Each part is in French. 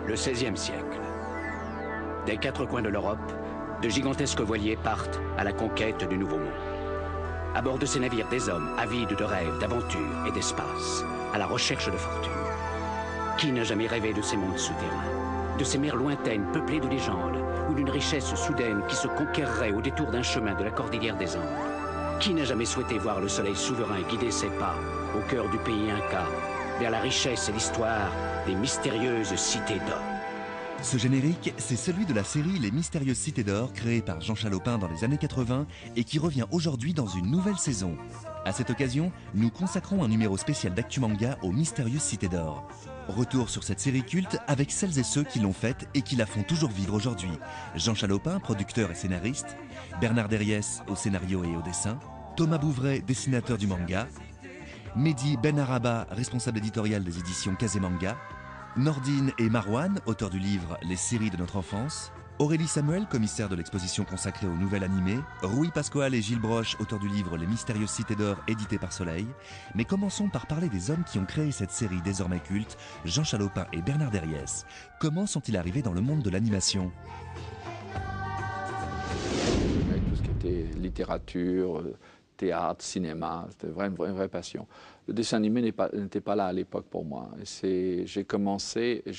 Le XVIe siècle. Des quatre coins de l'Europe, de gigantesques voiliers partent à la conquête du Nouveau Monde. À bord de ces navires, des hommes avides de rêves, d'aventures et d'espace, à la recherche de fortune. Qui n'a jamais rêvé de ces mondes souterrains, de ces mers lointaines peuplées de légendes, ou d'une richesse soudaine qui se conquerrait au détour d'un chemin de la cordillère des Andes? Qui n'a jamais souhaité voir le soleil souverain guider ses pas au cœur du pays Inca, vers la richesse et l'histoire des mystérieuses cités d'or? Ce générique, c'est celui de la série Les Mystérieuses Cités d'Or, créée par Jean Chalopin dans les années 80 et qui revient aujourd'hui dans une nouvelle saison. À cette occasion, nous consacrons un numéro spécial d'Actu Manga aux Mystérieuses Cités d'Or. Retour sur cette série culte avec celles et ceux qui l'ont faite et qui la font toujours vivre aujourd'hui. Jean Chalopin, producteur et scénariste, Bernard Derriès au scénario et au dessin, Thomas Bouvray, dessinateur du manga, Mehdi Benaraba, responsable éditorial des éditions Kazemanga, Nordine et Marwan, auteurs du livre Les séries de notre enfance, Aurélie Samuel, commissaire de l'exposition consacrée au nouvel animé, Rui Pascoal et Gilles Broche, auteurs du livre Les Mystérieuses Cités d'Or, édité par Soleil. Mais commençons par parler des hommes qui ont créé cette série désormais culte, Jean Chalopin et Bernard Derriès. Comment sont-ils arrivés dans le monde de l'animation? Avec tout ce qui était littérature, théâtre, cinéma, c'était une vraie passion. Le dessin animé n'était pas là à l'époque pour moi. J'ai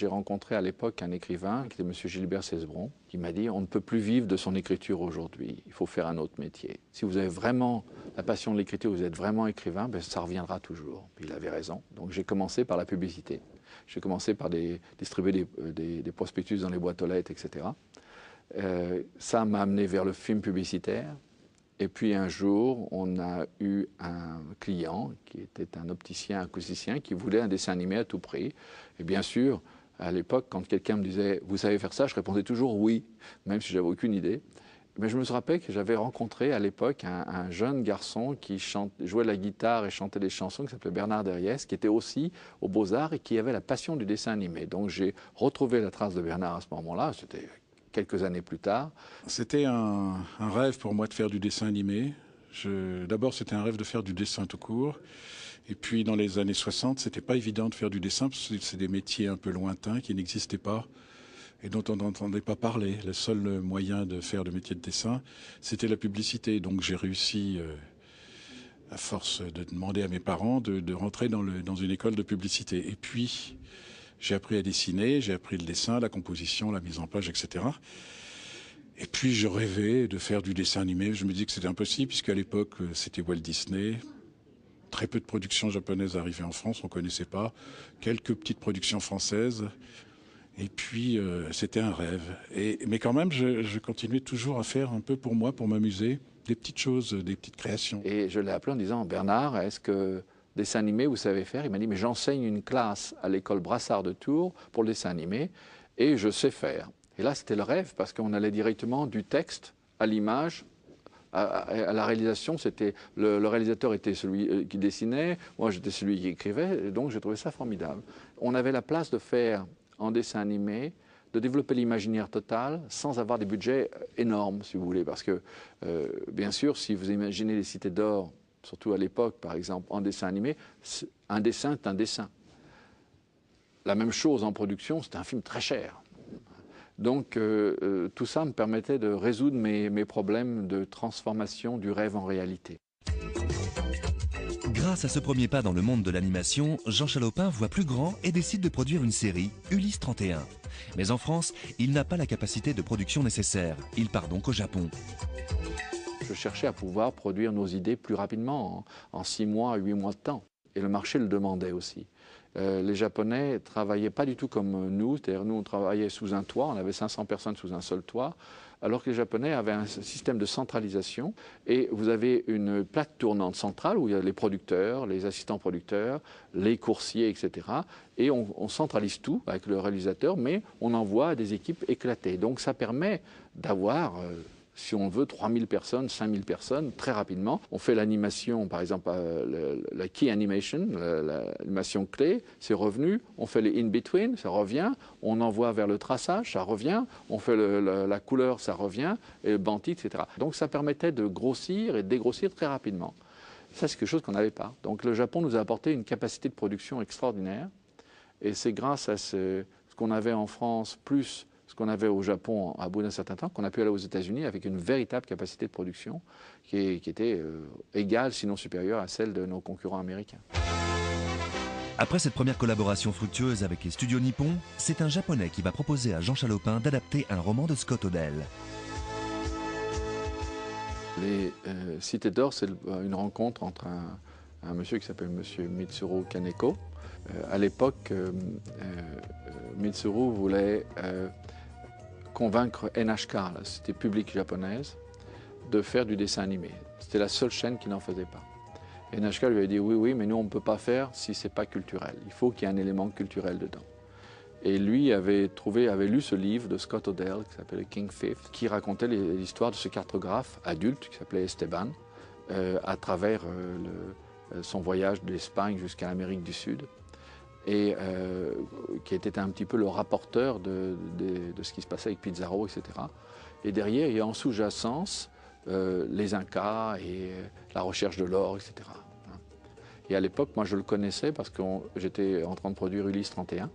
rencontré à l'époque un écrivain qui était M. Gilbert Cesbron, qui m'a dit « On ne peut plus vivre de son écriture aujourd'hui, il faut faire un autre métier. Si vous avez vraiment la passion de l'écriture, vous êtes vraiment écrivain, ben ça reviendra toujours. » Il avait raison. Donc j'ai commencé par la publicité. J'ai commencé par distribuer des prospectus dans les boîtes aux lettres, etc. Ça m'a amené vers le film publicitaire. Et puis un jour, on a eu un client qui était un opticien acousticien qui voulait un dessin animé à tout prix. Et bien sûr, à l'époque, quand quelqu'un me disait « Vous savez faire ça ?», je répondais toujours « oui », même si j'avais aucune idée. Mais je me rappelle que j'avais rencontré à l'époque un jeune garçon qui jouait de la guitare et chantait des chansons, qui s'appelait Bernard Derriès, qui était aussi aux Beaux-Arts et qui avait la passion du dessin animé. Donc j'ai retrouvé la trace de Bernard à ce moment-là. C'était quelques années plus tard. C'était un rêve pour moi de faire du dessin animé. D'abord, c'était un rêve de faire du dessin tout court. Et puis, dans les années 60, c'était pas évident de faire du dessin parce que c'est des métiers un peu lointains qui n'existaient pas et dont on n'entendait pas parler. Le seul moyen de faire le métier de dessin, c'était la publicité. Donc, j'ai réussi, à force de demander à mes parents, de rentrer dans une école de publicité. Et puis, j'ai appris à dessiner, j'ai appris le dessin, la composition, la mise en page, etc. Et puis je rêvais de faire du dessin animé. Je me dis que c'était impossible puisqu'à l'époque c'était Walt Disney. Très peu de productions japonaises arrivaient en France, on ne connaissait pas. Quelques petites productions françaises. Et puis c'était un rêve. Mais quand même, je continuais toujours à faire un peu pour moi, pour m'amuser, des petites choses, des petites créations. Et je l'ai appelé en disant « Bernard, est-ce que dessin animé, vous savez faire ?» Il m'a dit « Mais j'enseigne une classe à l'école Brassard de Tours pour le dessin animé et je sais faire. » Et là, c'était le rêve parce qu'on allait directement du texte à l'image, à la réalisation. Le réalisateur était celui qui dessinait, moi j'étais celui qui écrivait, et donc j'ai trouvé ça formidable. On avait la place de faire en dessin animé, de développer l'imaginaire total sans avoir des budgets énormes, si vous voulez. Parce que, bien sûr, si vous imaginez les cités d'or, surtout à l'époque, par exemple, en dessin animé, un dessin est un dessin. La même chose en production, c'est un film très cher. Donc, tout ça me permettait de résoudre mes problèmes de transformation du rêve en réalité. Grâce à ce premier pas dans le monde de l'animation, Jean Chalopin voit plus grand et décide de produire une série, Ulysse 31. Mais en France, il n'a pas la capacité de production nécessaire. Il part donc au Japon. Je cherchais à pouvoir produire nos idées plus rapidement, en 6 mois, 8 mois de temps. Et le marché le demandait aussi. Les Japonais ne travaillaient pas du tout comme nous, c'est-à-dire nous on travaillait sous un toit, on avait 500 personnes sous un seul toit, alors que les Japonais avaient un système de centralisation et vous avez une plaque tournante centrale où il y a les producteurs, les assistants producteurs, les coursiers, etc. Et on centralise tout avec le réalisateur, mais on envoie des équipes éclatées. Donc ça permet d'avoir si on veut, 3000 personnes, 5000 personnes, très rapidement. On fait l'animation, par exemple, la key animation, l'animation clé, c'est revenu. On fait les in-between, ça revient. On envoie vers le traçage, ça revient. On fait la couleur, ça revient. Et le bandit, etc. Donc ça permettait de grossir et de dégrossir très rapidement. Ça, c'est quelque chose qu'on n'avait pas. Donc le Japon nous a apporté une capacité de production extraordinaire. Et c'est grâce à ce qu'on avait en France, plus ce qu'on avait au Japon à bout d'un certain temps, qu'on a pu aller aux États-Unis avec une véritable capacité de production qui était égale, sinon supérieure à celle de nos concurrents américains. Après cette première collaboration fructueuse avec les studios nippons, c'est un Japonais qui va proposer à Jean Chalopin d'adapter un roman de Scott Odell. Les Cités d'Or, c'est une rencontre entre un monsieur qui s'appelle monsieur Mitsuru Kaneko. À l'époque, Mitsuru voulait convaincre NHK, la société publique japonaise, de faire du dessin animé. C'était la seule chaîne qui n'en faisait pas. Et NHK lui a dit oui, mais nous on ne peut pas faire si ce n'est pas culturel. Il faut qu'il y ait un élément culturel dedans. Et lui avait lu ce livre de Scott Odell qui s'appelait King Fifth, qui racontait l'histoire de ce cartographe adulte qui s'appelait Esteban à travers son voyage de l'Espagne jusqu'à l'Amérique du Sud et qui était un petit peu le rapporteur de ce qui se passait avec Pizarro, etc. Et derrière, il y a en sous-jacence les Incas et la recherche de l'or, etc. Et à l'époque, moi je le connaissais parce que j'étais en train de produire Ulysse 31.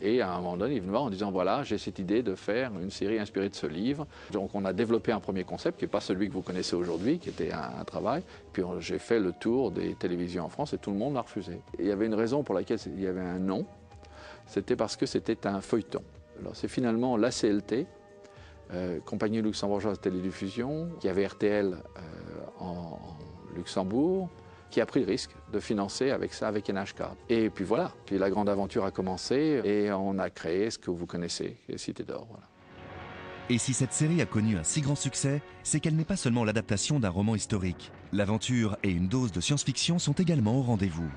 Et à un moment donné, il est venu me voir en disant voilà, j'ai cette idée de faire une série inspirée de ce livre. Donc on a développé un premier concept qui n'est pas celui que vous connaissez aujourd'hui, qui était un travail. Puis j'ai fait le tour des télévisions en France et tout le monde l'a refusé. Et il y avait une raison pour laquelle il y avait un non, c'était parce que c'était un feuilleton. Alors c'est finalement la CLT, Compagnie luxembourgeoise de télédiffusion, qui avait RTL en Luxembourg, qui a pris le risque de financer avec ça, avec NHK. Et puis voilà, puis la grande aventure a commencé et on a créé ce que vous connaissez, les Cités d'Or. Voilà. Et si cette série a connu un si grand succès, c'est qu'elle n'est pas seulement l'adaptation d'un roman historique. L'aventure et une dose de science-fiction sont également au rendez-vous.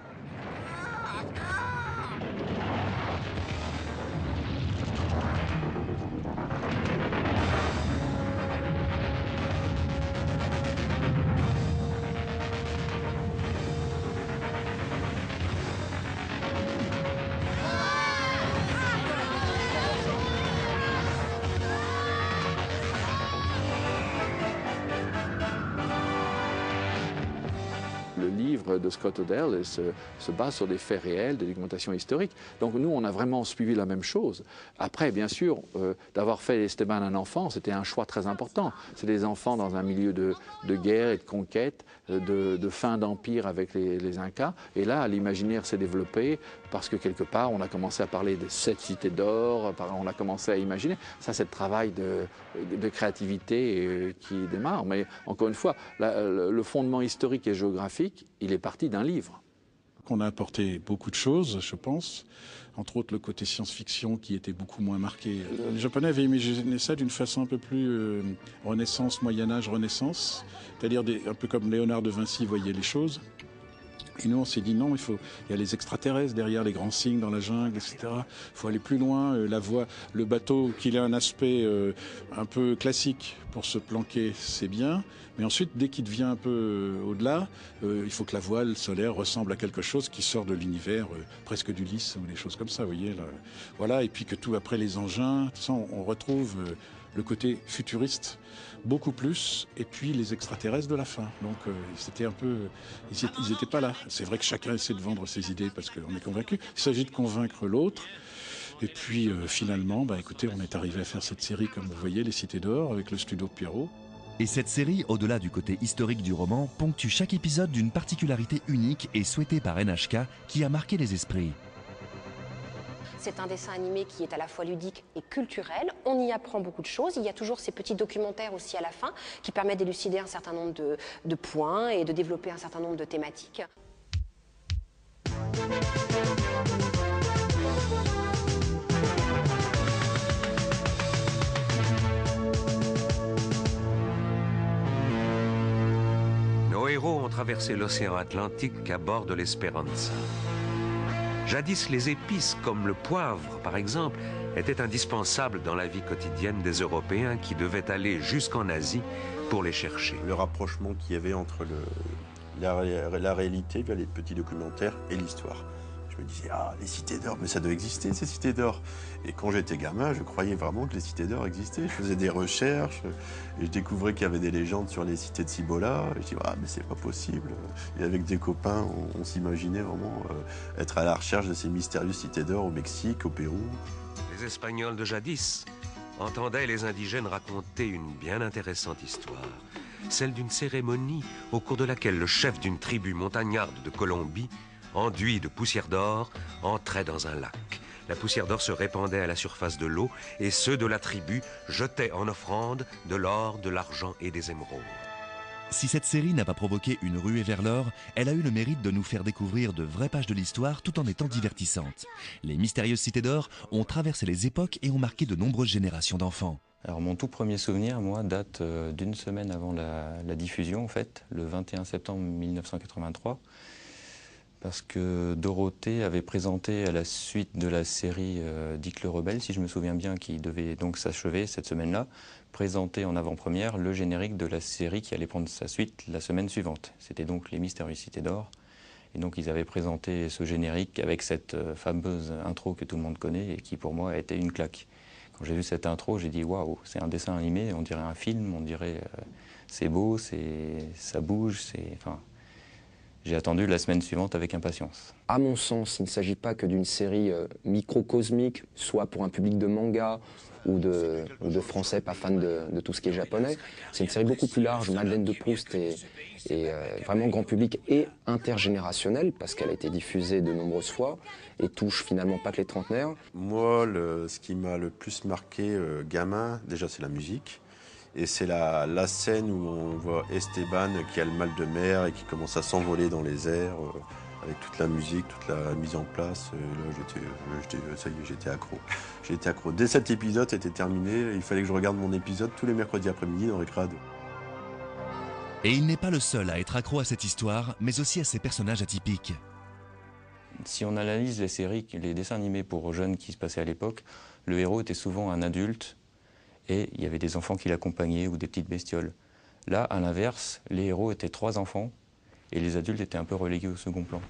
Le livre de Scott Odell se base sur des faits réels, des documentations historiques. Donc nous, on a vraiment suivi la même chose. Après, bien sûr, d'avoir fait Esteban un enfant, c'était un choix très important. C'est des enfants dans un milieu de guerre et de conquête, de fin d'empire avec les Incas. Et là, l'imaginaire s'est développé parce que quelque part, on a commencé à parler de 7 cités d'or, on a commencé à imaginer. Ça, c'est le travail de créativité qui démarre. Mais encore une fois, le fondement historique et géographique, il est parti d'un livre. On a apporté beaucoup de choses, je pense, entre autres le côté science-fiction qui était beaucoup moins marqué. Les Japonais avaient imaginé ça d'une façon un peu plus Renaissance, Moyen-Âge, Renaissance, c'est-à-dire un peu comme Léonard de Vinci voyait les choses. Et nous, on s'est dit non, il y a les extraterrestres derrière les grands signes dans la jungle, etc. Il faut aller plus loin. La voie, le bateau, qu'il ait un aspect un peu classique pour se planquer, c'est bien. Mais ensuite, dès qu'il devient un peu au-delà, il faut que la voile solaire ressemble à quelque chose qui sort de l'univers, presque d'Ulysse ou des choses comme ça, vous voyez. Là. Voilà, et puis que tout après les engins, tout ça, on retrouve le côté futuriste beaucoup plus, et puis les extraterrestres de la fin. Donc c'était un peu, ils n'étaient pas là. C'est vrai que chacun essaie de vendre ses idées parce qu'on est convaincu. Il s'agit de convaincre l'autre. Et puis finalement, écoutez, on est arrivé à faire cette série, comme vous voyez, Les Cités d'Or, avec le studio de Pierrot. Et cette série, au-delà du côté historique du roman, ponctue chaque épisode d'une particularité unique et souhaitée par NHK qui a marqué les esprits. C'est un dessin animé qui est à la fois ludique et culturel. On y apprend beaucoup de choses. Il y a toujours ces petits documentaires aussi à la fin qui permettent d'élucider un certain nombre de points et de développer un certain nombre de thématiques. Nos héros ont traversé l'océan Atlantique à bord de l'Esperanza. Jadis, les épices, comme le poivre par exemple, étaient indispensables dans la vie quotidienne des Européens qui devaient aller jusqu'en Asie pour les chercher. Le rapprochement qu'il y avait entre la réalité via les petits documentaires et l'histoire. Je me disais, les cités d'or, mais ça doit exister, ces cités d'or. Et quand j'étais gamin, je croyais vraiment que les cités d'or existaient. Je faisais des recherches, et je découvrais qu'il y avait des légendes sur les cités de Cibola. Et je dis, mais c'est pas possible. Et avec des copains, on s'imaginait vraiment être à la recherche de ces mystérieuses cités d'or au Mexique, au Pérou. Les Espagnols de jadis entendaient les indigènes raconter une bien intéressante histoire, celle d'une cérémonie au cours de laquelle le chef d'une tribu montagnarde de Colombie, enduit de poussière d'or, entrait dans un lac. La poussière d'or se répandait à la surface de l'eau et ceux de la tribu jetaient en offrande de l'or, de l'argent et des émeraudes. Si cette série n'a pas provoqué une ruée vers l'or, elle a eu le mérite de nous faire découvrir de vraies pages de l'histoire tout en étant divertissantes. Les mystérieuses cités d'or ont traversé les époques et ont marqué de nombreuses générations d'enfants. Alors mon tout premier souvenir, moi, date d'une semaine avant la diffusion, en fait, le 21 septembre 1983, parce que Dorothée avait présenté à la suite de la série Dick le Rebelle, si je me souviens bien, qui devait donc s'achever cette semaine-là, présenté en avant-première le générique de la série qui allait prendre sa suite la semaine suivante. C'était donc Les Mystérieuses Cités d'Or. Et donc ils avaient présenté ce générique avec cette fameuse intro que tout le monde connaît et qui pour moi a été une claque. Quand j'ai vu cette intro, j'ai dit waouh, c'est un dessin animé, on dirait un film, on dirait c'est beau, ça bouge, enfin, j'ai attendu la semaine suivante avec impatience. À mon sens, il ne s'agit pas que d'une série microcosmique, soit pour un public de manga ou de Français pas fans de tout ce qui est japonais. C'est une série beaucoup plus large. Madeleine de Proust est vraiment grand public et intergénérationnelle parce qu'elle a été diffusée de nombreuses fois et touche finalement pas que les trentenaires. Moi, ce qui m'a le plus marqué gamin, déjà c'est la musique. Et c'est la scène où on voit Esteban qui a le mal de mer et qui commence à s'envoler dans les airs avec toute la musique, toute la mise en place. Et là, ça y est, j'étais accro. J'étais accro. Dès cet épisode, c'était terminé. Il fallait que je regarde mon épisode tous les mercredis après-midi dans Récréado. Et il n'est pas le seul à être accro à cette histoire, mais aussi à ses personnages atypiques. Si on analyse les séries, les dessins animés pour jeunes qui se passaient à l'époque, le héros était souvent un adulte et il y avait des enfants qui l'accompagnaient ou des petites bestioles. Là, à l'inverse, les héros étaient 3 enfants et les adultes étaient un peu relégués au second plan.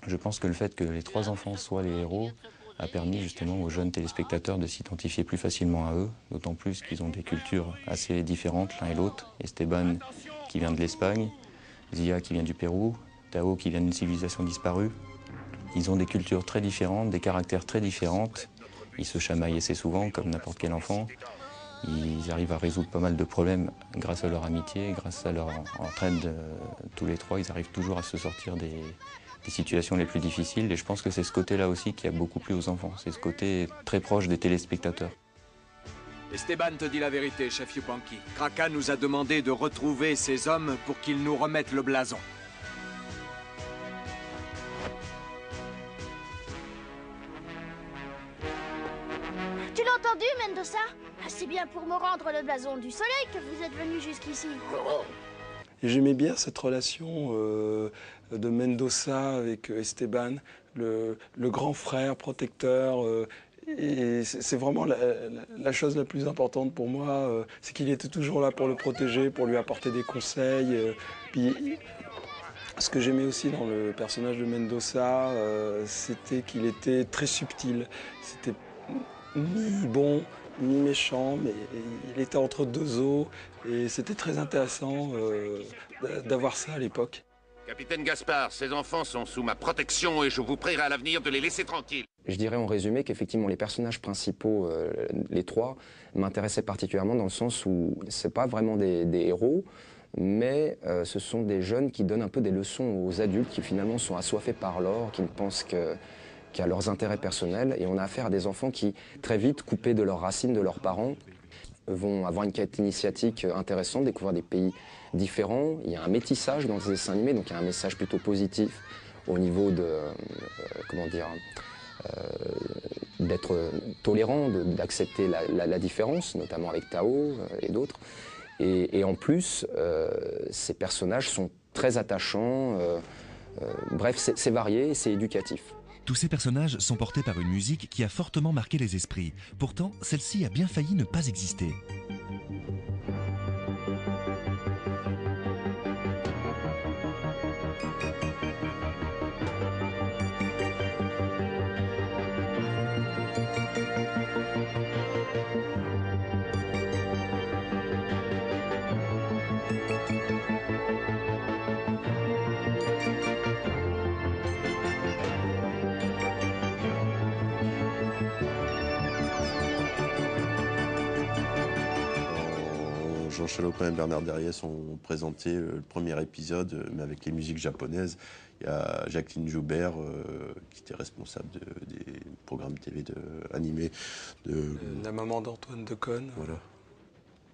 Je pense que le fait que les 3 enfants soient les héros a permis justement aux jeunes téléspectateurs de s'identifier plus facilement à eux, d'autant plus qu'ils ont des cultures assez différentes l'un et l'autre. Esteban qui vient de l'Espagne, Zia qui vient du Pérou, Tao qui vient d'une civilisation disparue. Ils ont des cultures très différentes, des caractères très différents. Ils se chamaillent assez souvent, comme n'importe quel enfant. Ils arrivent à résoudre pas mal de problèmes grâce à leur amitié, grâce à leur entraide. Tous les 3, ils arrivent toujours à se sortir des situations les plus difficiles. Et je pense que c'est ce côté-là aussi qui a beaucoup plu aux enfants. C'est ce côté très proche des téléspectateurs. Esteban te dit la vérité, chef Yupanqui. Kraka nous a demandé de retrouver ces hommes pour qu'ils nous remettent le blason. Tu l'as entendu, Mendoza? C'est bien pour me rendre le blason du soleil que vous êtes venu jusqu'ici. J'aimais bien cette relation de Mendoza avec Esteban, le grand frère protecteur. Et c'est vraiment la chose la plus importante pour moi, c'est qu'il était toujours là pour le protéger, pour lui apporter des conseils. Puis, ce que j'aimais aussi dans le personnage de Mendoza, c'était qu'il était très subtil. C'était ni bon, ni méchant, mais il était entre 2 eaux. Et c'était très intéressant d'avoir ça à l'époque. Capitaine Gaspard, ces enfants sont sous ma protection et je vous prierai à l'avenir de les laisser tranquilles. Je dirais en résumé qu'effectivement les personnages principaux, les 3, m'intéressaient particulièrement dans le sens où c'est pas vraiment des héros, mais ce sont des jeunes qui donnent un peu des leçons aux adultes qui finalement sont assoiffés par l'or, qui ne pensent qu'à leurs intérêts personnels. Et on a affaire à des enfants qui, très vite, coupés de leurs racines, de leurs parents, vont avoir une quête initiatique intéressante, découvrir des pays différents. Il y a un métissage dans ces dessins animés, donc il y a un message plutôt positif au niveau de, comment dire, d'être tolérant, d'accepter la différence, notamment avec Tao et d'autres. Et en plus, ces personnages sont très attachants. Bref, c'est varié et c'est éducatif. Tous ces personnages sont portés par une musique qui a fortement marqué les esprits. Pourtant, celle-ci a bien failli ne pas exister. Jean Chalopin et Bernard Derriès ont présenté le premier épisode, mais avec les musiques japonaises. Il y a Jacqueline Joubert, qui était responsable des programmes TV animés. La maman d'Antoine Decaune. Voilà.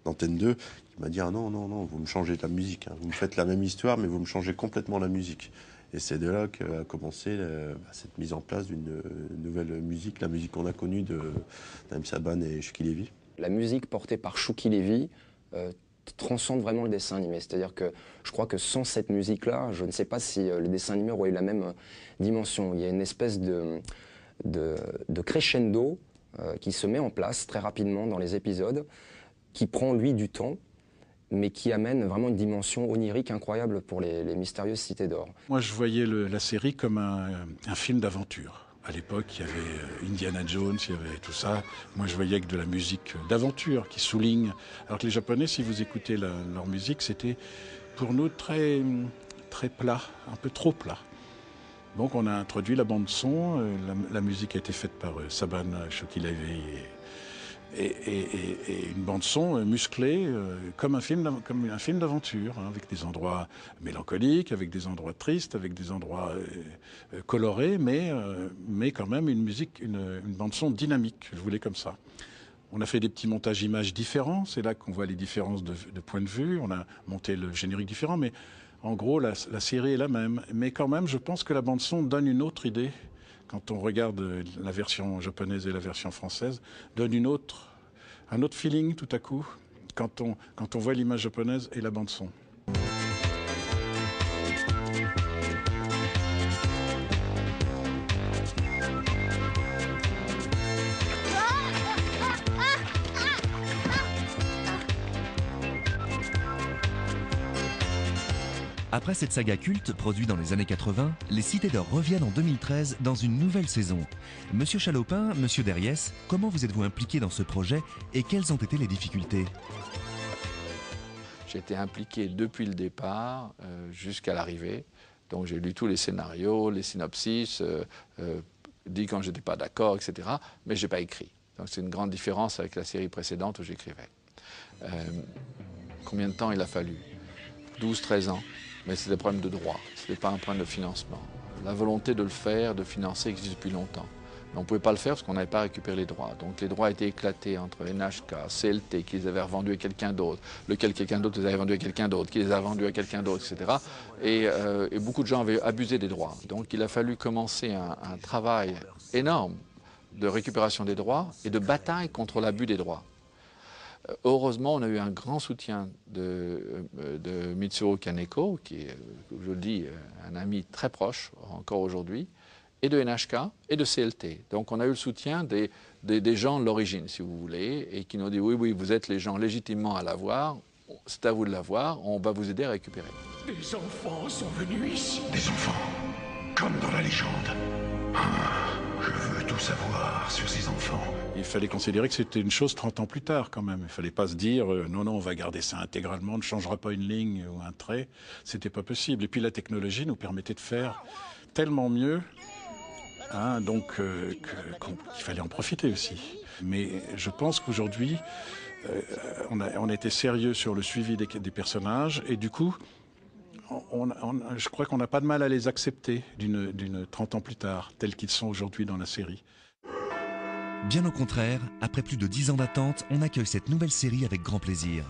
D'Antenne 2, qui m'a dit « Ah non, vous me changez la musique. Hein. Vous me faites la même histoire, mais vous me changez complètement la musique. » Et c'est de là qu'a commencé cette mise en place d'une nouvelle musique, la musique qu'on a connue de Naïm Saban et Chouki Lévy. La musique portée par Chouki Lévy transcende vraiment le dessin animé. C'est-à-dire que je crois que sans cette musique-là, je ne sais pas si le dessin animé aurait eu la même dimension. Il y a une espèce de crescendo qui se met en place très rapidement dans les épisodes, qui prend, lui, du temps, mais qui amène vraiment une dimension onirique incroyable pour les mystérieuses cités d'or. Moi, je voyais la série comme un film d'aventure. À l'époque, il y avait Indiana Jones, il y avait tout ça. Moi, je voyais que de la musique d'aventure qui souligne. Alors que les Japonais, si vous écoutez leur musique, c'était pour nous très, très plat, un peu trop plat. Donc, on a introduit la bande-son. La musique a été faite par Saban, Chouki Lévy et une bande-son musclée comme un film d'aventure, hein, avec des endroits mélancoliques, avec des endroits tristes, avec des endroits colorés, mais quand même une bande-son dynamique. Je voulais comme ça. On a fait des petits montages images différents, c'est là qu'on voit les différences de point de vue. On a monté le générique différent, mais en gros, la série est la même. Mais quand même, je pense que la bande-son donne une autre idée. Quand on regarde la version japonaise et la version française, donne un autre feeling tout à coup, quand on voit l'image japonaise et la bande-son. Après cette saga culte produite dans les années 80, les Cités d'Or reviennent en 2013 dans une nouvelle saison. Monsieur Chalopin, Monsieur Derriès, comment vous êtes-vous impliqué dans ce projet et quelles ont été les difficultés? J'ai été impliqué depuis le départ jusqu'à l'arrivée. Donc j'ai lu tous les scénarios, les synopsis, dit quand je n'étais pas d'accord, etc. Mais je n'ai pas écrit. Donc c'est une grande différence avec la série précédente où j'écrivais. Combien de temps il a fallu? 12-13 ans. Mais c'est des problèmes de droit, ce n'est pas un problème de financement. La volonté de le faire, de financer, existe depuis longtemps. Mais on ne pouvait pas le faire parce qu'on n'avait pas récupéré les droits. Donc les droits étaient éclatés entre NHK, CLT, qui les avait revendus à quelqu'un d'autre, lequel quelqu'un d'autre les avait vendus à quelqu'un d'autre, qui les a vendus à quelqu'un d'autre, etc. Et beaucoup de gens avaient abusé des droits. Donc il a fallu commencer un travail énorme de récupération des droits et de bataille contre l'abus des droits. Heureusement, on a eu un grand soutien de Mitsuru Kaneko, qui est, je le dis, un ami très proche, encore aujourd'hui, et de NHK et de CLT. Donc on a eu le soutien des gens de l'origine, si vous voulez, et qui nous ont dit « Oui, vous êtes les gens légitimement à l'avoir, c'est à vous de l'avoir, on va vous aider à récupérer. » Des enfants sont venus ici. Des enfants, comme dans la légende. Je veux tout savoir sur ces enfants. Il fallait considérer que c'était une chose 30 ans plus tard quand même. Il ne fallait pas se dire non, on va garder ça intégralement, on ne changera pas une ligne ou un trait. C'était pas possible. Et puis la technologie nous permettait de faire tellement mieux, hein, donc qu'il fallait en profiter aussi. Mais je pense qu'aujourd'hui, on a été sérieux sur le suivi des personnages et du coup, je crois qu'on n'a pas de mal à les accepter d'une 30 ans plus tard, tels qu'ils sont aujourd'hui dans la série. Bien au contraire, après plus de 10 ans d'attente, on accueille cette nouvelle série avec grand plaisir.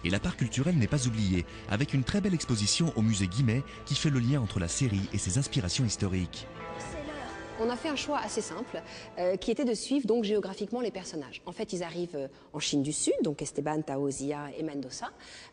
Et la part culturelle n'est pas oubliée, avec une très belle exposition au musée Guimet qui fait le lien entre la série et ses inspirations historiques. On a fait un choix assez simple, qui était de suivre donc géographiquement les personnages. En fait, ils arrivent en Chine du Sud, donc Esteban, Tao Zia et Mendoza,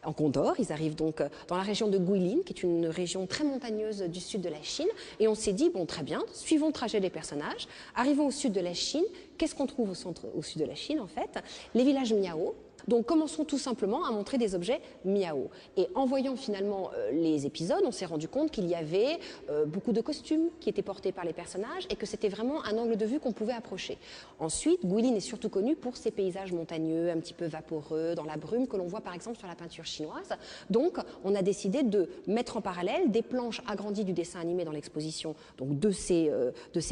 en Condor. Ils arrivent donc dans la région de Guilin, qui est une région très montagneuse du sud de la Chine. Et on s'est dit, bon, très bien, suivons le trajet des personnages. Arrivons au sud de la Chine. Qu'est-ce qu'on trouve au sud de la Chine, en fait? Les villages Miao. Donc commençons tout simplement à montrer des objets Miao. Et en voyant finalement les épisodes, on s'est rendu compte qu'il y avait beaucoup de costumes qui étaient portés par les personnages et que c'était vraiment un angle de vue qu'on pouvait approcher. Ensuite, Guilin est surtout connu pour ses paysages montagneux, un petit peu vaporeux, dans la brume que l'on voit par exemple sur la peinture chinoise. Donc on a décidé de mettre en parallèle des planches agrandies du dessin animé dans l'exposition, donc de ces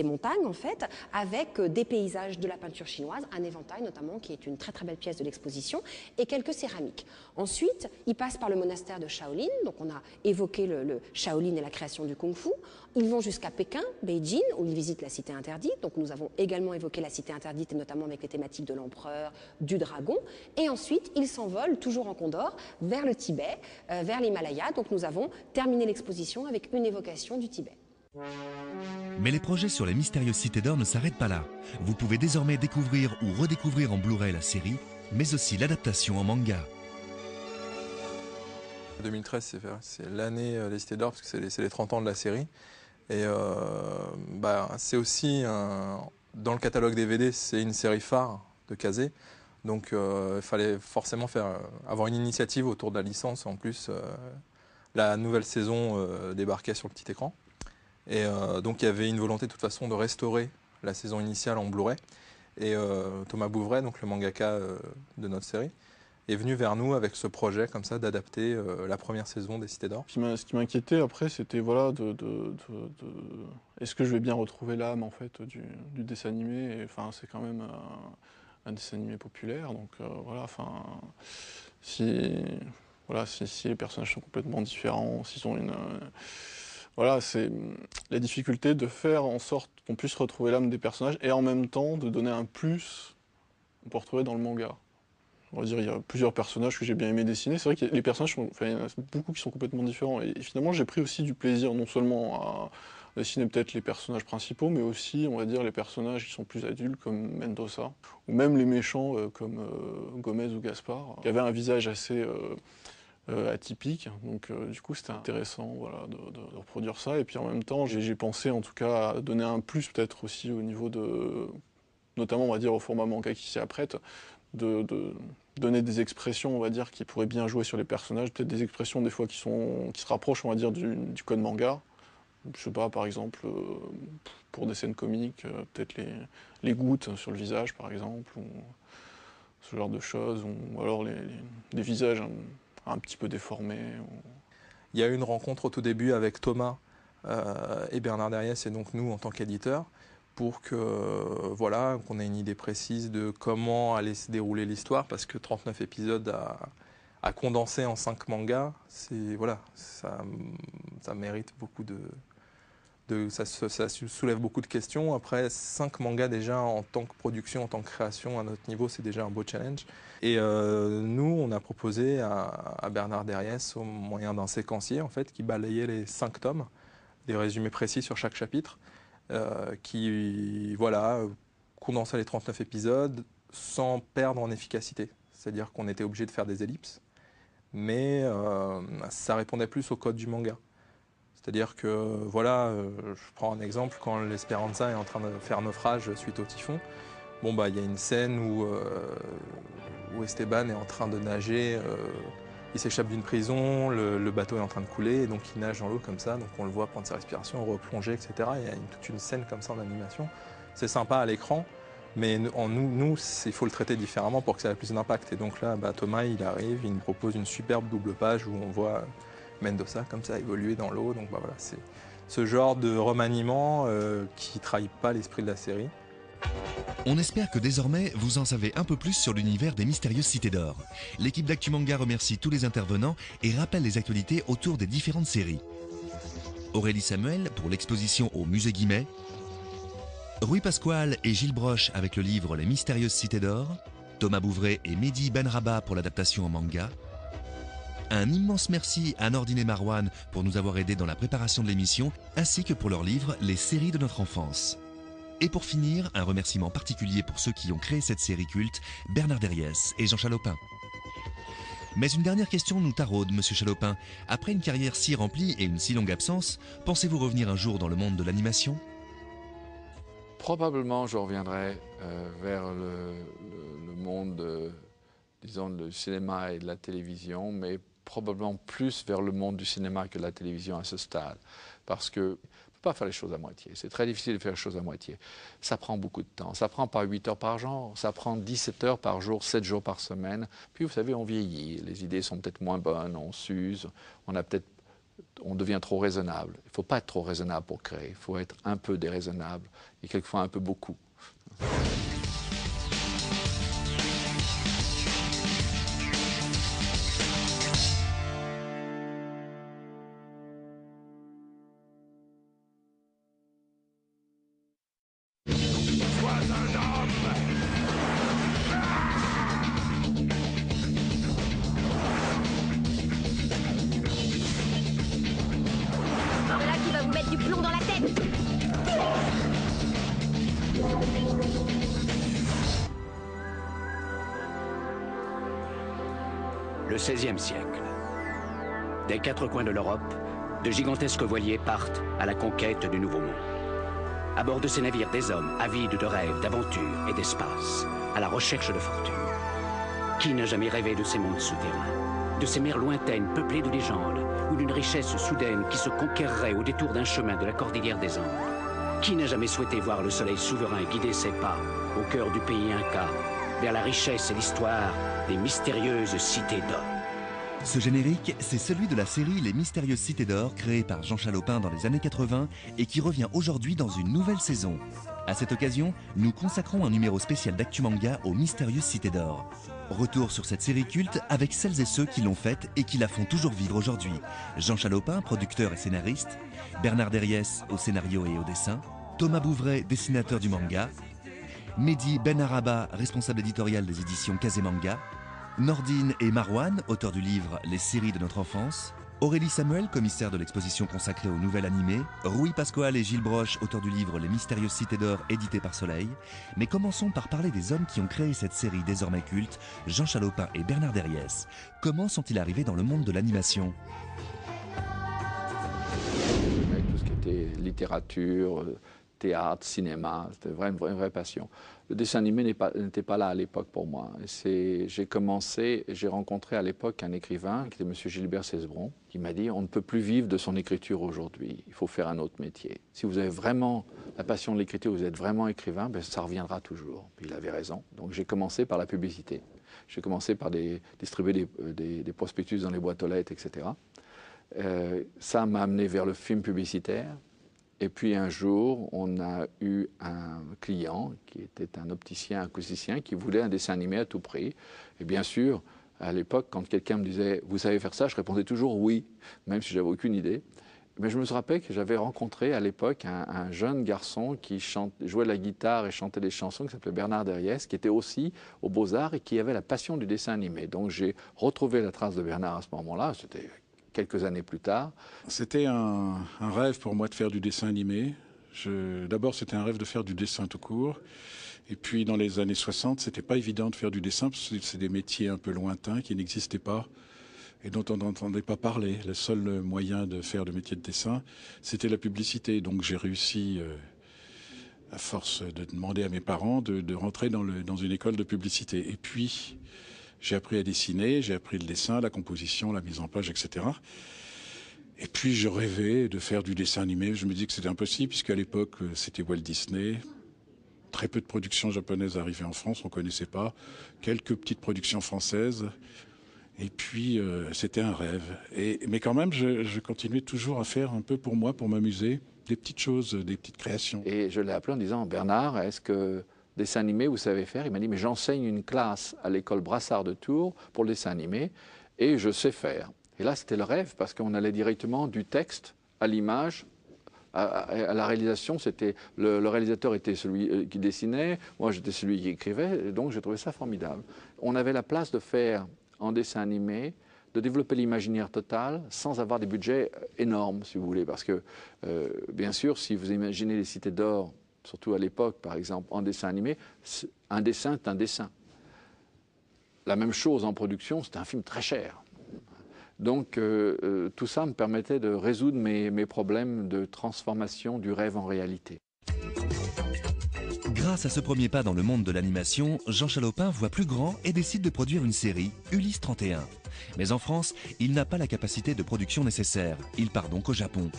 montagnes en fait, avec des paysages de la peinture chinoise, un éventail notamment qui est une très très belle pièce de l'exposition. d'illustration et quelques céramiques. Ensuite, ils passent par le monastère de Shaolin, donc on a évoqué le Shaolin et la création du Kung Fu. Ils vont jusqu'à Pékin, Beijing, où ils visitent la cité interdite, donc nous avons également évoqué la cité interdite, et notamment avec les thématiques de l'empereur, du dragon, et ensuite ils s'envolent, toujours en Condor, vers le Tibet, vers l'Himalaya, donc nous avons terminé l'exposition avec une évocation du Tibet. Mais les projets sur les mystérieuses cités d'or ne s'arrêtent pas là. Vous pouvez désormais découvrir ou redécouvrir en Blu-ray la série, mais aussi l'adaptation en manga. 2013, c'est l'année des cités d'or, parce que c'est les 30 ans de la série. Et c'est aussi, dans le catalogue DVD, c'est une série phare de Kazé. Donc il fallait forcément avoir une initiative autour de la licence. En plus, la nouvelle saison débarquait sur le petit écran. Et donc il y avait une volonté de toute façon de restaurer la saison initiale en Blu-ray. Et Thomas Bouvray, donc le mangaka de notre série, est venu vers nous avec ce projet comme ça d'adapter la première saison des Cités d'Or. Ce qui m'inquiétait après, c'était voilà, est-ce que je vais bien retrouver l'âme en fait du dessin animé. Enfin, c'est quand même un dessin animé populaire, donc voilà. Enfin, si les personnages sont complètement différents, s'ils ont une voilà, c'est la difficulté de faire en sorte qu'on puisse retrouver l'âme des personnages et en même temps de donner un plus qu'on peut retrouver dans le manga. On va dire, il y a plusieurs personnages que j'ai bien aimé dessiner. C'est vrai que les personnages, il y en a beaucoup qui sont complètement différents. Et finalement, j'ai pris aussi du plaisir, non seulement à dessiner peut-être les personnages principaux, mais aussi, on va dire, les personnages qui sont plus adultes, comme Mendoza, ou même les méchants, comme Gomez ou Gaspard, qui avaient un visage assez atypique. Donc, du coup, c'était intéressant voilà, de reproduire ça. Et puis, en même temps, j'ai pensé, en tout cas, à donner un plus, peut-être aussi au niveau de... notamment, on va dire, au format manga qui s'y apprête, de donner des expressions, on va dire, qui pourraient bien jouer sur les personnages, peut-être des expressions des fois qui se rapprochent, on va dire, du code manga. Je sais pas, par exemple, pour des scènes comiques, peut-être les gouttes sur le visage, par exemple, ou ce genre de choses, ou alors des visages un petit peu déformés. Il y a eu une rencontre au tout début avec Thomas et Bernard Derriès, et donc nous en tant qu'éditeurs, pour qu'on ait une idée précise de comment allait se dérouler l'histoire, parce que 39 épisodes à condenser en 5 mangas, ça mérite beaucoup ça soulève beaucoup de questions. Après, 5 mangas déjà en tant que production, en tant que création à notre niveau, c'est déjà un beau challenge. Et nous, on a proposé à Bernard Derriès, au moyen d'un séquencier en fait, qui balayait les 5 tomes, des résumés précis sur chaque chapitre, qui condensait les 39 épisodes sans perdre en efficacité. C'est-à-dire qu'on était obligé de faire des ellipses, mais ça répondait plus au code du manga. C'est-à-dire que, je prends un exemple, quand l'Esperanza est en train de faire naufrage suite au typhon, il y a une scène où Esteban est en train de nager, il s'échappe d'une prison, le bateau est en train de couler, et donc il nage dans l'eau comme ça, donc on le voit prendre sa respiration, replonger, etc. Il y a toute une scène comme ça en animation. C'est sympa à l'écran, mais nous, il faut le traiter différemment pour que ça ait plus d'impact. Et donc là, Thomas, il arrive, il nous propose une superbe double page où on voit Mendoza comme ça évoluer dans l'eau. Donc c'est ce genre de remaniement qui ne trahit pas l'esprit de la série. On espère que désormais, vous en savez un peu plus sur l'univers des mystérieuses cités d'or. L'équipe d'Actu Manga remercie tous les intervenants et rappelle les actualités autour des différentes séries. Aurélie Samuel pour l'exposition au Musée Guimet, Rui Pasquale et Gilles Broche avec le livre Les mystérieuses cités d'or, Thomas Bouvray et Mehdi Benraba pour l'adaptation en manga. Un immense merci à Nordine et Marwan pour nous avoir aidés dans la préparation de l'émission, ainsi que pour leur livre Les séries de notre enfance. Et pour finir, un remerciement particulier pour ceux qui ont créé cette série culte, Bernard Derriès et Jean Chalopin. Mais une dernière question nous taraude, Monsieur Chalopin. Après une carrière si remplie et une si longue absence, pensez-vous revenir un jour dans le monde de l'animation ? Probablement, je reviendrai vers le monde, disons, du cinéma et de la télévision, mais probablement plus vers le monde du cinéma que de la télévision à ce stade. Parce que pas faire les choses à moitié. C'est très difficile de faire les choses à moitié. Ça prend beaucoup de temps. Ça prend pas 8 heures par jour, ça prend 17 heures par jour, 7 jours par semaine. Puis vous savez, on vieillit, les idées sont peut-être moins bonnes, on s'use, on devient trop raisonnable. Il ne faut pas être trop raisonnable pour créer, il faut être un peu déraisonnable et quelquefois un peu beaucoup. Le XVIe siècle. Des quatre coins de l'Europe, de gigantesques voiliers partent à la conquête du Nouveau Monde. À bord de ces navires, des hommes avides de rêves, d'aventures et d'espace, à la recherche de fortune. Qui n'a jamais rêvé de ces mondes souterrains, de ces mers lointaines peuplées de légendes, ou d'une richesse soudaine qui se conquerrait au détour d'un chemin de la cordillère des Andes? Qui n'a jamais souhaité voir le soleil souverain guider ses pas au cœur du pays Inca, vers la richesse et l'histoire des mystérieuses cités d'or? Ce générique, c'est celui de la série Les Mystérieuses Cités d'Or, créée par Jean Chalopin dans les années 80 et qui revient aujourd'hui dans une nouvelle saison. À cette occasion, nous consacrons un numéro spécial d'Actu Manga aux Mystérieuses Cités d'Or. Retour sur cette série culte avec celles et ceux qui l'ont faite et qui la font toujours vivre aujourd'hui. Jean Chalopin, producteur et scénariste, Bernard Derriès au scénario et au dessin, Thomas Bouvray, dessinateur du manga, Mehdi Benaraba, responsable éditorial des éditions Kazemanga, Nordine et Marwan, auteurs du livre Les séries de notre enfance, Aurélie Samuel, commissaire de l'exposition consacrée aux nouvelles animées, Rui Pascoal et Gilles Broche, auteurs du livre Les Mystérieuses Cités d'Or, édité par Soleil. Mais commençons par parler des hommes qui ont créé cette série désormais culte, Jean Chalopin et Bernard Derriès. Comment sont-ils arrivés dans le monde de l'animation? Avec tout ce qui était littérature, théâtre, cinéma, c'était une vraie passion. Le dessin animé n'était pas là à l'époque pour moi. J'ai commencé, j'ai rencontré à l'époque un écrivain qui était M. Gilbert Cesbron, qui m'a dit « on ne peut plus vivre de son écriture aujourd'hui, il faut faire un autre métier. Si vous avez vraiment la passion de l'écriture, vous êtes vraiment écrivain, ben ça reviendra toujours. » Puis il avait raison. Donc j'ai commencé par la publicité. J'ai commencé par distribuer des prospectus dans les boîtes aux lettres, etc. Ça m'a amené vers le film publicitaire. Et puis un jour, on a eu un client qui était un opticien acousticien qui voulait un dessin animé à tout prix. Et bien sûr, à l'époque, quand quelqu'un me disait « vous savez faire ça », je répondais toujours « oui », même si j'avais aucune idée. Mais je me rappelle que j'avais rencontré à l'époque un jeune garçon qui jouait de la guitare et chantait des chansons, qui s'appelait Bernard Derriès, qui était aussi aux Beaux-Arts et qui avait la passion du dessin animé. Donc j'ai retrouvé la trace de Bernard à ce moment-là. C'était quelques années plus tard. C'était un rêve pour moi de faire du dessin animé. D'abord, c'était un rêve de faire du dessin tout court. Et puis, dans les années 60, c'était pas évident de faire du dessin, parce que c'est des métiers un peu lointains qui n'existaient pas et dont on n'entendait pas parler. Le seul moyen de faire le métier de dessin, c'était la publicité. Donc, j'ai réussi, à force de demander à mes parents, de rentrer dans une école de publicité. Et puis, j'ai appris à dessiner, j'ai appris le dessin, la composition, la mise en page, etc. Et puis je rêvais de faire du dessin animé. Je me dis que c'était impossible, puisqu'à l'époque, c'était Walt Disney. Très peu de productions japonaises arrivaient en France, on ne connaissait pas. Quelques petites productions françaises. Et puis, c'était un rêve. Mais quand même, je continuais toujours à faire un peu pour moi, pour m'amuser, des petites choses, des petites créations. Et je l'ai appelé en disant « Bernard, est-ce que dessin animé, vous savez faire ?» Il m'a dit « mais j'enseigne une classe à l'école Brassard de Tours pour le dessin animé et je sais faire ». Et là, c'était le rêve parce qu'on allait directement du texte à l'image, à la réalisation. Le réalisateur était celui qui dessinait, moi j'étais celui qui écrivait, et donc j'ai trouvé ça formidable. On avait la place de faire en dessin animé, de développer l'imaginaire total sans avoir des budgets énormes, si vous voulez. Parce que, bien sûr, si vous imaginez les Cités d'Or, surtout à l'époque, par exemple, en dessin animé, un dessin est un dessin. La même chose en production, c'est un film très cher. Donc, tout ça me permettait de résoudre mes problèmes de transformation du rêve en réalité. Grâce à ce premier pas dans le monde de l'animation, Jean Chalopin voit plus grand et décide de produire une série, Ulysse 31. Mais en France, il n'a pas la capacité de production nécessaire. Il part donc au Japon.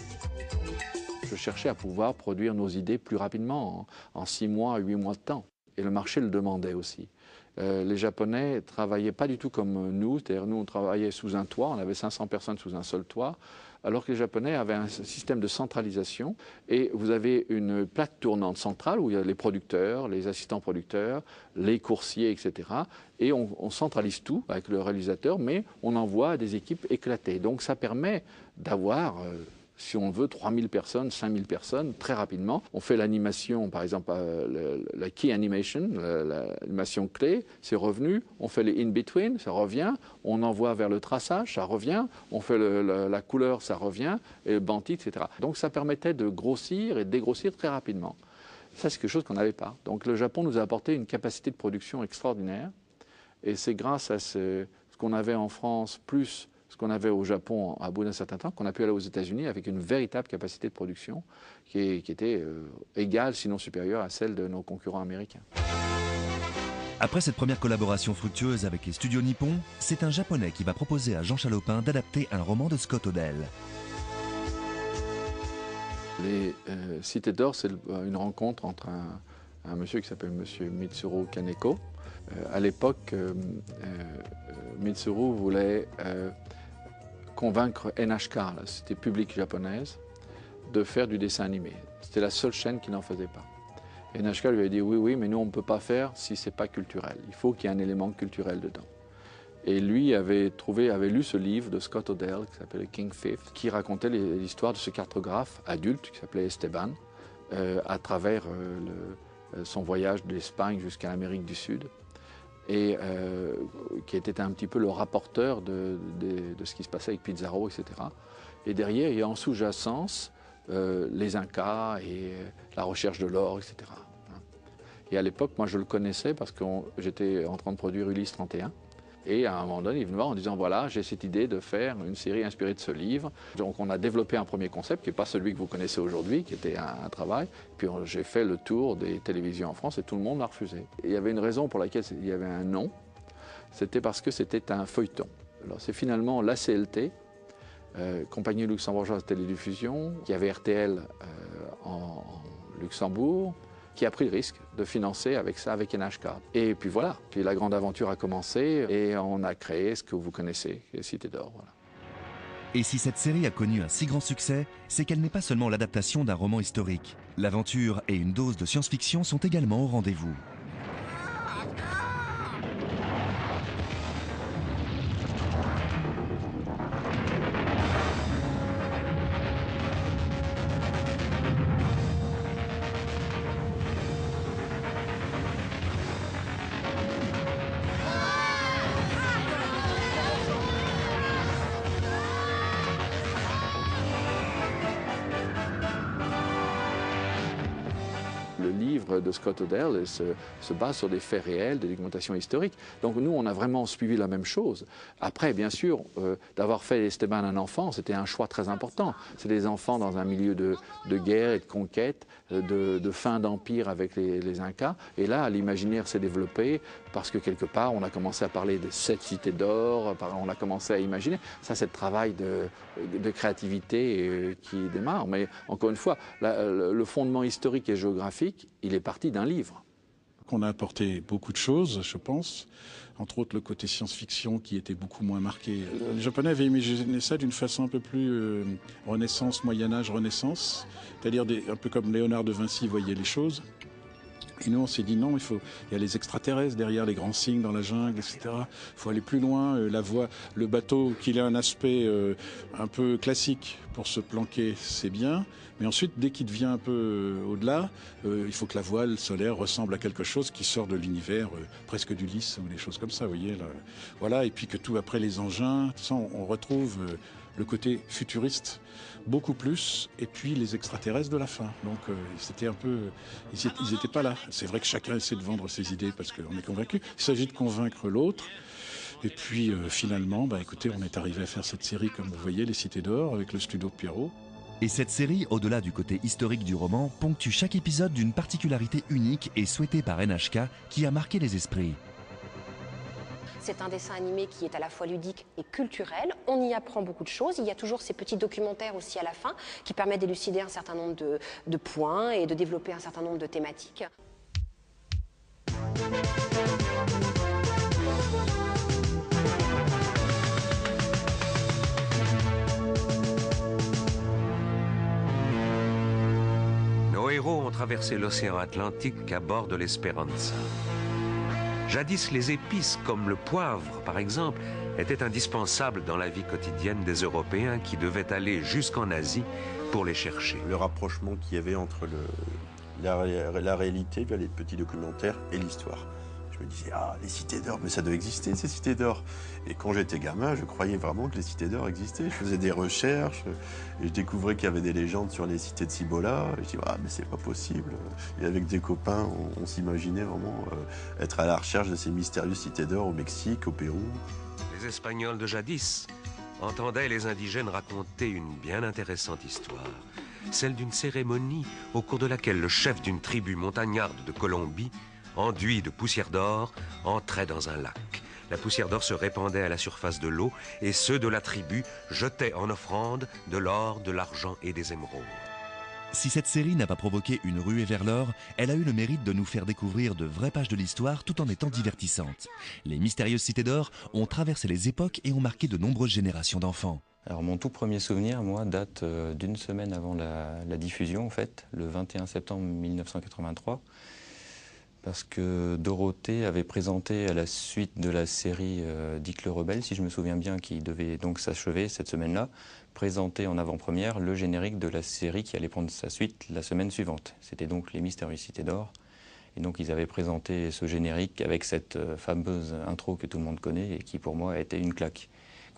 Je cherchais à pouvoir produire nos idées plus rapidement, en 6 mois, 8 mois de temps. Et le marché le demandait aussi. Les Japonais ne travaillaient pas du tout comme nous, c'est-à-dire nous on travaillait sous un toit, on avait 500 personnes sous un seul toit, alors que les Japonais avaient un système de centralisation et vous avez une plaque tournante centrale où il y a les producteurs, les assistants producteurs, les coursiers, etc. Et on centralise tout avec le réalisateur, mais on envoie des équipes éclatées. Donc ça permet d'avoir... si on veut, 3000 personnes, 5000 personnes, très rapidement. On fait l'animation, par exemple, la key animation, l'animation clé, c'est revenu. On fait les in-between, ça revient. On envoie vers le traçage, ça revient. On fait la couleur, ça revient. Et le banti, etc. Donc ça permettait de grossir et de dégrossir très rapidement. Ça, c'est quelque chose qu'on n'avait pas. Donc le Japon nous a apporté une capacité de production extraordinaire. Et c'est grâce à ce qu'on avait en France, plus ce qu'on avait au Japon à bout d'un certain temps, qu'on a pu aller aux États-Unis avec une véritable capacité de production qui était égale, sinon supérieure à celle de nos concurrents américains. Après cette première collaboration fructueuse avec les studios nippons, c'est un Japonais qui va proposer à Jean Chalopin d'adapter un roman de Scott O'Dell. Les Cités d'Or, c'est une rencontre entre un monsieur qui s'appelle monsieur Mitsuru Kaneko. À l'époque, Mitsuru voulait convaincre NHK, la société publique japonaise, de faire du dessin animé. C'était la seule chaîne qui n'en faisait pas. Et NHK lui a dit oui, mais nous on ne peut pas faire si ce n'est pas culturel. Il faut qu'il y ait un élément culturel dedans. Et lui avait lu ce livre de Scott O'Dell qui s'appelait King Fifth, qui racontait l'histoire de ce cartographe adulte qui s'appelait Esteban à travers son voyage d'Espagne jusqu'à l'Amérique du Sud, et qui était un petit peu le rapporteur de ce qui se passait avec Pizarro, etc. Et derrière, il y a en sous-jacence les Incas et la recherche de l'or, etc. Et à l'époque, moi je le connaissais parce que j'étais en train de produire Ulysse 31. Et à un moment donné, il est venu me voir en disant, voilà, j'ai cette idée de faire une série inspirée de ce livre. Donc on a développé un premier concept qui n'est pas celui que vous connaissez aujourd'hui, qui était un travail. Puis j'ai fait le tour des télévisions en France et tout le monde m'a refusé. Et il y avait une raison pour laquelle il y avait un non, c'était parce que c'était un feuilleton. Alors c'est finalement la CLT, Compagnie luxembourgeoise de télédiffusion, qui avait RTL en Luxembourg, qui a pris le risque de financer avec ça, avec NHK. Et puis voilà, puis la grande aventure a commencé et on a créé ce que vous connaissez, les Cités d'Or. Voilà. Et si cette série a connu un si grand succès, c'est qu'elle n'est pas seulement l'adaptation d'un roman historique. L'aventure et une dose de science-fiction sont également au rendez-vous. Le livre de Scott O'Dell se base sur des faits réels, des documentations historiques. Donc nous, on a vraiment suivi la même chose. Après, bien sûr, d'avoir fait Esteban un enfant, c'était un choix très important. C'est des enfants dans un milieu de guerre et de conquête, de fin d'empire avec les Incas. Et là, l'imaginaire s'est développé parce que quelque part, on a commencé à parler de 7 cités d'or, on a commencé à imaginer. Ça, c'est le travail de créativité qui démarre. Mais encore une fois, le fondement historique et géographique, il est parti d'un livre. On a apporté beaucoup de choses, je pense, entre autres le côté science-fiction qui était beaucoup moins marqué. Les Japonais avaient imaginé ça d'une façon un peu plus Renaissance, Moyen-Âge, Renaissance, c'est-à-dire un peu comme Léonard de Vinci voyait les choses. Et nous, on s'est dit non, il y a les extraterrestres derrière les grands signes dans la jungle, etc. Il faut aller plus loin. Le bateau, qu'il ait un aspect un peu classique pour se planquer, c'est bien. Mais ensuite, dès qu'il devient un peu au-delà, il faut que la voile solaire ressemble à quelque chose qui sort de l'univers presque d'Ulysse ou des choses comme ça, vous voyez. Là. Voilà, et puis que tout après les engins, tout ça, on retrouve le côté futuriste beaucoup plus, et puis les extraterrestres de la fin. Donc c'était un peu, ils n'étaient pas là. C'est vrai que chacun essaie de vendre ses idées parce qu'on est convaincu. Il s'agit de convaincre l'autre. Et puis finalement, écoutez, on est arrivé à faire cette série, comme vous voyez, Les Cités d'Or, avec le studio de Pierrot. Et cette série, au-delà du côté historique du roman, ponctue chaque épisode d'une particularité unique et souhaitée par NHK qui a marqué les esprits. C'est un dessin animé qui est à la fois ludique et culturel. On y apprend beaucoup de choses. Il y a toujours ces petits documentaires aussi à la fin qui permettent d'élucider un certain nombre de points et de développer un certain nombre de thématiques. Nos héros ont traversé l'océan Atlantique à bord de l'Esperanza. Jadis, les épices, comme le poivre par exemple, étaient indispensables dans la vie quotidienne des Européens qui devaient aller jusqu'en Asie pour les chercher. Le rapprochement qu'il y avait entre la réalité, les petits documentaires, et l'histoire. Je me disais, ah, les cités d'or, mais ça doit exister, ces cités d'or. Et quand j'étais gamin, je croyais vraiment que les cités d'or existaient. Je faisais des recherches, et je découvrais qu'il y avait des légendes sur les cités de Cibola. Et je dis, ah, mais c'est pas possible. Et avec des copains, on s'imaginait vraiment être à la recherche de ces mystérieuses cités d'or au Mexique, au Pérou. Les Espagnols de jadis entendaient les indigènes raconter une bien intéressante histoire, celle d'une cérémonie au cours de laquelle le chef d'une tribu montagnarde de Colombie, enduit de poussière d'or, entrait dans un lac. La poussière d'or se répandait à la surface de l'eau et ceux de la tribu jetaient en offrande de l'or, de l'argent et des émeraudes. Si cette série n'a pas provoqué une ruée vers l'or, elle a eu le mérite de nous faire découvrir de vraies pages de l'histoire tout en étant divertissantes. Les mystérieuses cités d'or ont traversé les époques et ont marqué de nombreuses générations d'enfants. Alors mon tout premier souvenir, moi, date d'une semaine avant la diffusion, en fait, le 21 septembre 1983, parce que Dorothée avait présenté à la suite de la série Dick le Rebelle, si je me souviens bien, qui devait donc s'achever cette semaine-là, présenté en avant-première le générique de la série qui allait prendre sa suite la semaine suivante. C'était donc Les Mystérieuses Cités d'Or. Et donc ils avaient présenté ce générique avec cette fameuse intro que tout le monde connaît et qui pour moi a été une claque.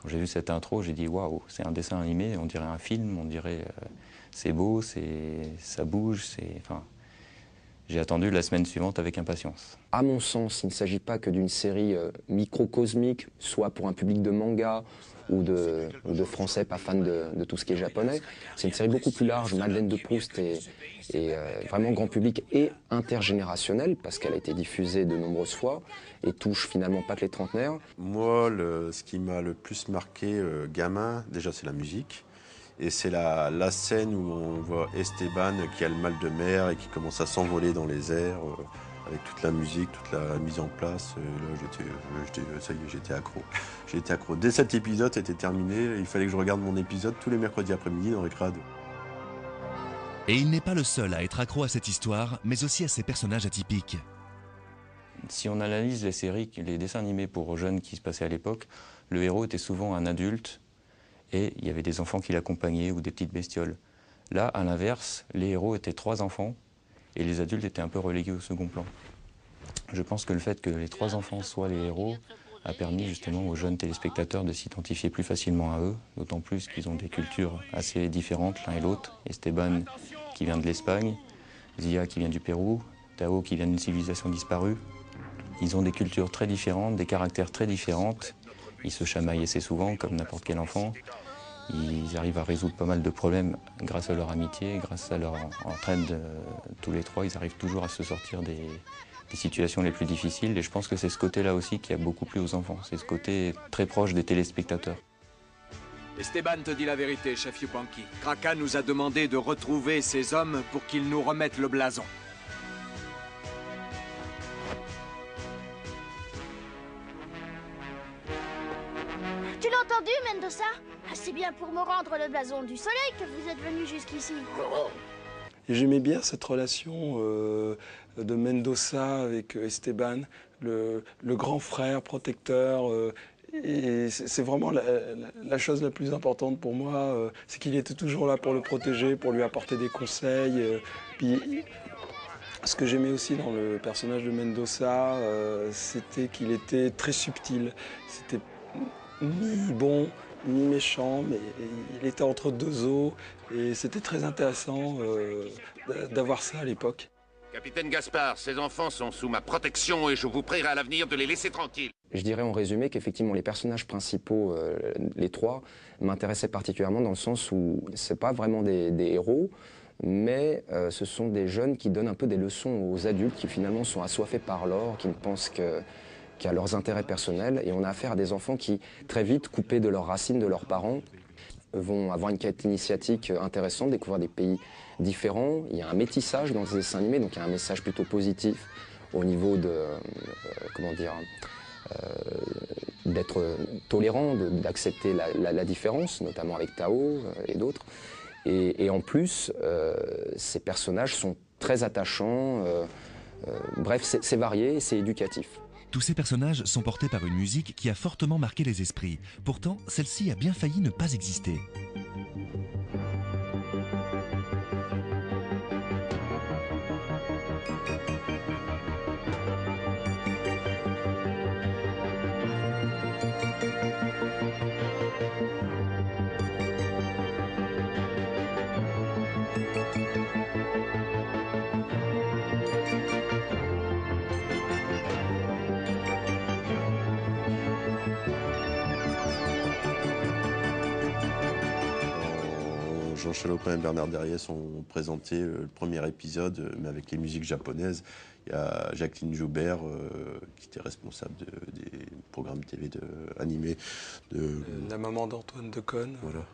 Quand j'ai vu cette intro, j'ai dit waouh, c'est un dessin animé, on dirait un film, on dirait c'est beau, ça bouge, enfin, j'ai attendu la semaine suivante avec impatience. À mon sens, il ne s'agit pas que d'une série microcosmique, soit pour un public de manga ou de Français pas fans de tout ce qui est japonais. C'est une série beaucoup plus large. Madeleine de Proust est vraiment grand public et intergénérationnelle parce qu'elle a été diffusée de nombreuses fois et touche finalement pas que les trentenaires. Moi, ce qui m'a le plus marqué gamin, déjà c'est la musique. Et c'est la scène où on voit Esteban qui a le mal de mer et qui commence à s'envoler dans les airs avec toute la musique, toute la mise en place. Et là, ça y est, j'étais accro. J'étais accro. Dès cet épisode était terminé, il fallait que je regarde mon épisode tous les mercredis après-midi dans Récrade. Et il n'est pas le seul à être accro à cette histoire, mais aussi à ses personnages atypiques. Si on analyse les séries, les dessins animés pour jeunes qui se passaient à l'époque, le héros était souvent un adulte et il y avait des enfants qui l'accompagnaient ou des petites bestioles. Là, à l'inverse, les héros étaient 3 enfants et les adultes étaient un peu relégués au second plan. Je pense que le fait que les 3 enfants soient les héros a permis justement aux jeunes téléspectateurs de s'identifier plus facilement à eux, d'autant plus qu'ils ont des cultures assez différentes l'un et l'autre. Esteban qui vient de l'Espagne, Zia qui vient du Pérou, Tao qui vient d'une civilisation disparue. Ils ont des cultures très différentes, des caractères très différents. Ils se chamaillent assez souvent, comme n'importe quel enfant. Ils arrivent à résoudre pas mal de problèmes grâce à leur amitié, grâce à leur entraide. Tous les 3, ils arrivent toujours à se sortir des situations les plus difficiles. Et je pense que c'est ce côté-là aussi qui a beaucoup plu aux enfants. C'est ce côté très proche des téléspectateurs. Esteban te dit la vérité, chef Yupanqui. Kraka nous a demandé de retrouver ces hommes pour qu'ils nous remettent le blason. Tu l'as entendu, Mendoza? C'est bien pour me rendre le blason du soleil que vous êtes venu jusqu'ici. Et j'aimais bien cette relation de Mendoza avec Esteban, le grand frère protecteur. Et c'est vraiment la chose la plus importante pour moi, c'est qu'il était toujours là pour le protéger, pour lui apporter des conseils. Puis, ce que j'aimais aussi dans le personnage de Mendoza, c'était qu'il était très subtil. C'était ni bon, ni méchant, mais il était entre 2 eaux. Et c'était très intéressant d'avoir ça à l'époque. Capitaine Gaspard, ces enfants sont sous ma protection et je vous prierai à l'avenir de les laisser tranquilles. Je dirais en résumé qu'effectivement les personnages principaux, les 3, m'intéressaient particulièrement dans le sens où c'est pas vraiment des héros, mais ce sont des jeunes qui donnent un peu des leçons aux adultes qui finalement sont assoiffés par l'or, qui ne pensent qu'à leurs intérêts personnels. Et on a affaire à des enfants qui, très vite, coupés de leurs racines, de leurs parents, vont avoir une quête initiatique intéressante, découvrir des pays différents. Il y a un métissage dans ces dessins animés, donc il y a un message plutôt positif au niveau de, d'être tolérant, d'accepter la différence, notamment avec Tao et d'autres. Et en plus, ces personnages sont très attachants. Bref, c'est varié, c'est éducatif. Tous ces personnages sont portés par une musique qui a fortement marqué les esprits. Pourtant, celle-ci a bien failli ne pas exister. Jean Chalopin et Bernard Derriès ont présenté le premier épisode, mais avec les musiques japonaises. Il y a Jacqueline Joubert, qui était responsable des programmes télé animés. La maman d'Antoine Decaune. Voilà.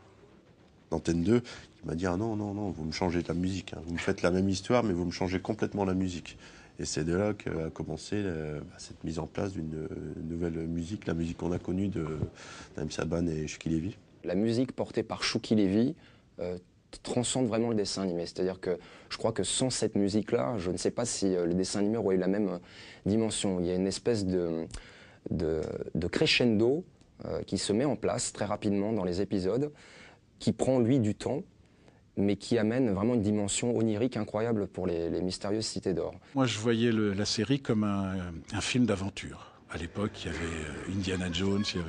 D'Antenne 2, qui m'a dit « Ah non, vous me changez de la musique. Hein. Vous me faites la même histoire, mais vous me changez complètement la musique. » Et c'est de là qu'a commencé cette mise en place d'une nouvelle musique, la musique qu'on a connue de Naïm Saban et Chouki Lévi. La musique portée par Chouki Lévi transcende vraiment le dessin animé. C'est-à-dire que je crois que sans cette musique-là, je ne sais pas si le dessin animé aurait eu la même dimension. Il y a une espèce de crescendo qui se met en place très rapidement dans les épisodes, qui prend, lui, du temps, mais qui amène vraiment une dimension onirique incroyable pour les mystérieuses cités d'or. Moi, je voyais la série comme un film d'aventure. À l'époque, il y avait Indiana Jones, il y avait